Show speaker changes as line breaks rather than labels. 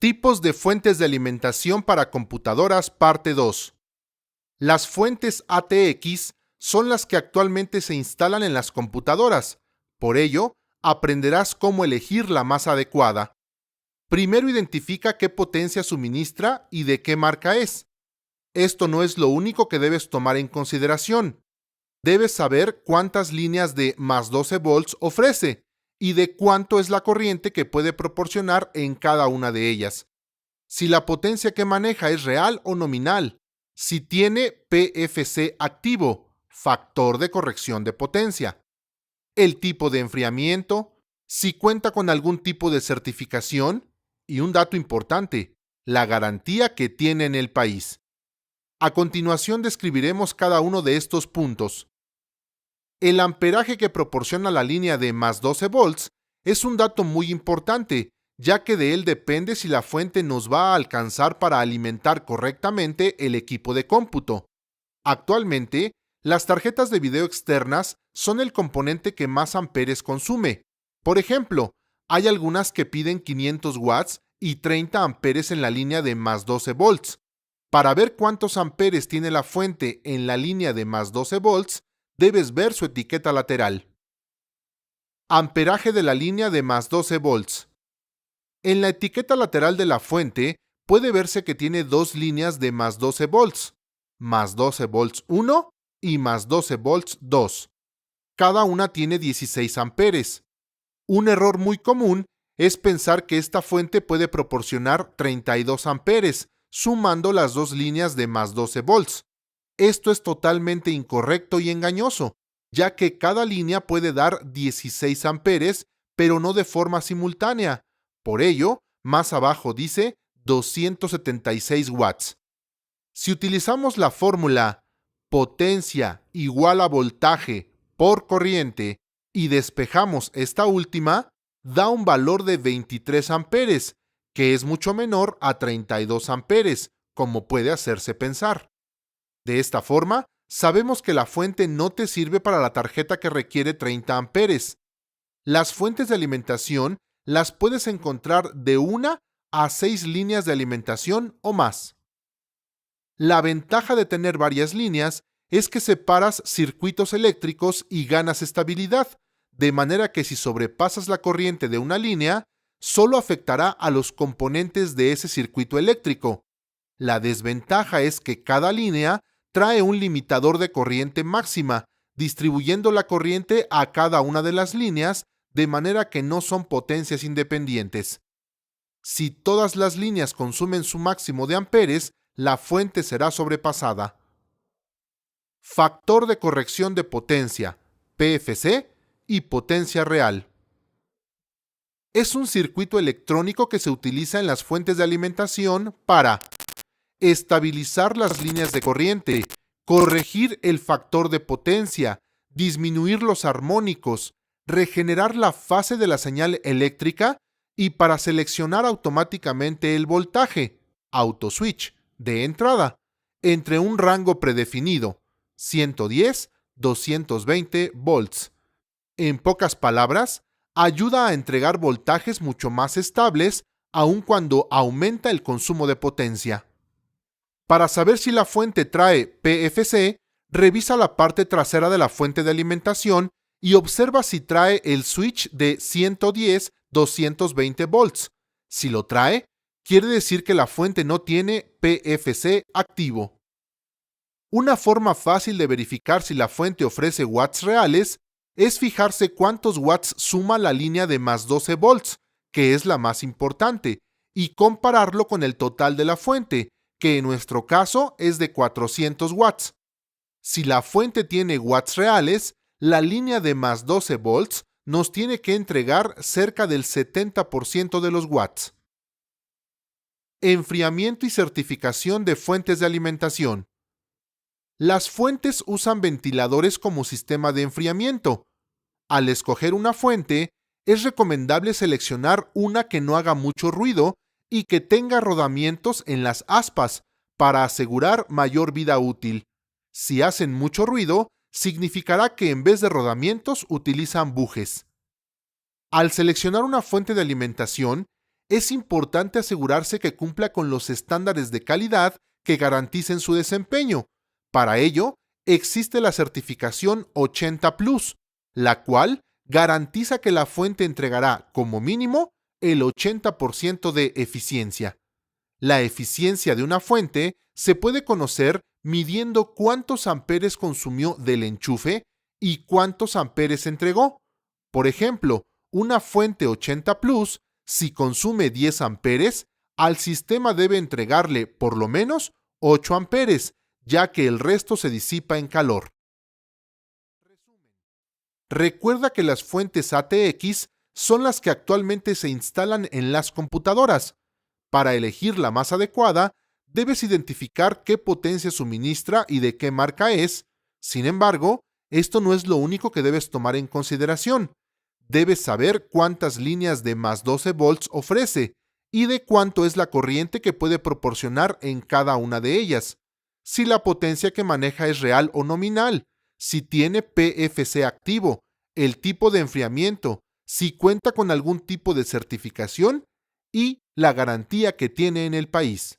Tipos de fuentes de alimentación para computadoras, parte 2. Las fuentes ATX son las que actualmente se instalan en las computadoras. Por ello, aprenderás cómo elegir la más adecuada. Primero identifica qué potencia suministra y de qué marca es. Esto no es lo único que debes tomar en consideración. Debes saber cuántas líneas de más 12 volts ofrece y de cuánto es la corriente que puede proporcionar en cada una de ellas. Si la potencia que maneja es real o nominal. Si tiene PFC activo, factor de corrección de potencia. El tipo de enfriamiento, si cuenta con algún tipo de certificación y un dato importante, la garantía que tiene en el país. A continuación describiremos cada uno de estos puntos. El amperaje que proporciona la línea de más 12 volts es un dato muy importante, ya que de él depende si la fuente nos va a alcanzar para alimentar correctamente el equipo de cómputo. Actualmente, las tarjetas de video externas son el componente que más amperes consume. Por ejemplo, hay algunas que piden 500 watts y 30 amperes en la línea de más 12 volts. Para ver cuántos amperes tiene la fuente en la línea de más 12 volts, debes ver su etiqueta lateral. Amperaje de la línea de más 12 volts. En la etiqueta lateral de la fuente puede verse que tiene dos líneas de más 12 volts, más 12 volts 1 y más 12 volts 2. Cada una tiene 16 amperes. Un error muy común es pensar que esta fuente puede proporcionar 32 amperes, sumando las dos líneas de más 12 volts. Esto es totalmente incorrecto y engañoso, ya que cada línea puede dar 16 amperes, pero no de forma simultánea. Por ello, más abajo dice 276 watts. Si utilizamos la fórmula potencia igual a voltaje por corriente y despejamos esta última, da un valor de 23 amperes, que es mucho menor a 32 amperes, como puede hacerse pensar. De esta forma, sabemos que la fuente no te sirve para la tarjeta que requiere 30 amperes. Las fuentes de alimentación las puedes encontrar de 1 a 6 líneas de alimentación o más. La ventaja de tener varias líneas es que separas circuitos eléctricos y ganas estabilidad, de manera que si sobrepasas la corriente de una línea, solo afectará a los componentes de ese circuito eléctrico. La desventaja es que cada línea trae un limitador de corriente máxima, distribuyendo la corriente a cada una de las líneas de manera que no son potencias independientes. Si todas las líneas consumen su máximo de amperes, la fuente será sobrepasada. Factor de corrección de potencia, PFC, y potencia real. Es un circuito electrónico que se utiliza en las fuentes de alimentación para estabilizar las líneas de corriente, corregir el factor de potencia, disminuir los armónicos, regenerar la fase de la señal eléctrica y para seleccionar automáticamente el voltaje, autoswitch, de entrada, entre un rango predefinido, 110-220 volts. En pocas palabras, ayuda a entregar voltajes mucho más estables aun cuando aumenta el consumo de potencia. Para saber si la fuente trae PFC, revisa la parte trasera de la fuente de alimentación y observa si trae el switch de 110-220 volts. Si lo trae, quiere decir que la fuente no tiene PFC activo. Una forma fácil de verificar si la fuente ofrece watts reales es fijarse cuántos watts suma la línea de más 12 volts, que es la más importante, y compararlo con el total de la fuente, que en nuestro caso es de 400 watts. Si la fuente tiene watts reales, la línea de más 12 volts nos tiene que entregar cerca del 70% de los watts. Enfriamiento y certificación de fuentes de alimentación. Las fuentes usan ventiladores como sistema de enfriamiento. Al escoger una fuente, es recomendable seleccionar una que no haga mucho ruido y que tenga rodamientos en las aspas para asegurar mayor vida útil. Si hacen mucho ruido, significará que en vez de rodamientos utilizan bujes. Al seleccionar una fuente de alimentación, es importante asegurarse que cumpla con los estándares de calidad que garanticen su desempeño. Para ello, existe la certificación 80 Plus, la cual garantiza que la fuente entregará, como mínimo, el 80% de eficiencia. La eficiencia de una fuente se puede conocer midiendo cuántos amperes consumió del enchufe y cuántos amperes entregó. Por ejemplo, una fuente 80 Plus, si consume 10 amperes, al sistema debe entregarle por lo menos 8 amperes, ya que el resto se disipa en calor. Recuerda que las fuentes ATX son las que actualmente se instalan en las computadoras. Para elegir la más adecuada, debes identificar qué potencia suministra y de qué marca es. Sin embargo, esto no es lo único que debes tomar en consideración. Debes saber cuántas líneas de más 12 volts ofrece y de cuánto es la corriente que puede proporcionar en cada una de ellas. Si la potencia que maneja es real o nominal, si tiene PFC activo, el tipo de enfriamiento, si cuenta con algún tipo de certificación y la garantía que tiene en el país.